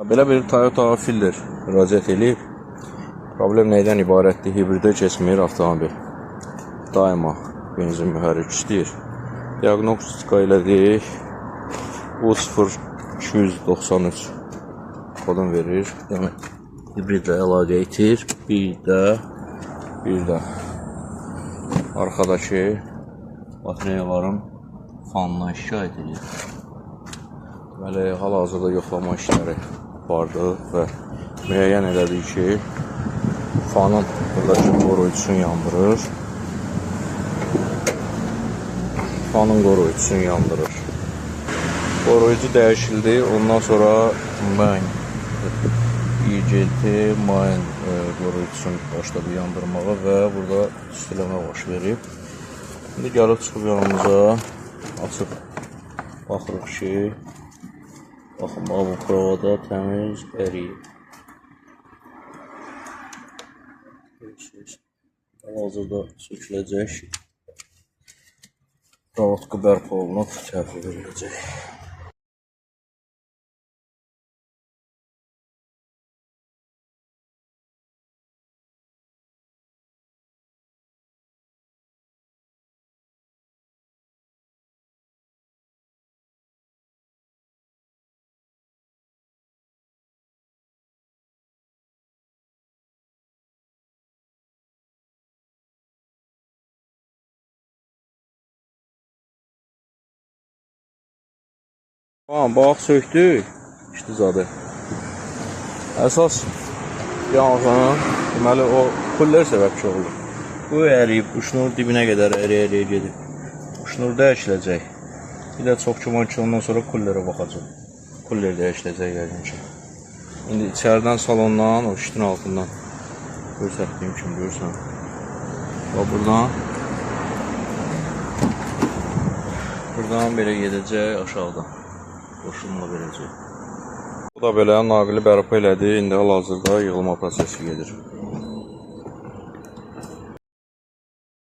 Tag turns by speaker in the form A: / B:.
A: Belə bir Toyota Fielder müraciət edib. Problem neydən ibarətdir? Hibridə keçmir avtomobil. Daima benzin mühərrik işləyir. Diagnostika elədik. U0293 kodun verir. Yəni hibridlə əlaqə etir. Bir də arxadakı batareyaların fanından şikayət edir. Deməli, hal-hazırda yoxlama işləri vardı və müəyyən elədik ki, fanın buradakı qoruyucusunu yandırır. Fanın qoruyucusunu yandırır. Qoruyucu dəyişildi. Ondan sonra IGT main qoruyucusunu başladı yandırmağa və burada üstüləmə baş verib. İndi gəlib çıxıb yanımıza açıb baxırıq ki, baxın, bu provada təmiz əriyib. Hal-hazırda söküləcək. Provatka bərpa olunub, təhvil veriləcək. Bax söktük, işdi zadı. Əsas yanğın, deməli o kuller səbəbçi olur. Bu əriyib, bu şnur dibinə qədər əriyə gedib. Bu şnur dəyişiləcək. Bir də çox güman ki, ondan sonra kullerə baxacaq. Kuller dəyişiləcək yəqin ki. İndi içərdən salondan, o şitin altından göstərdiyim kimi görürsən. Bax buradan belə gedəcək aşağıdan. Qoşulma verəcək. Bu da belə naqili bərpa elədi. İndi hal-hazırda yığılma prosesi gedir.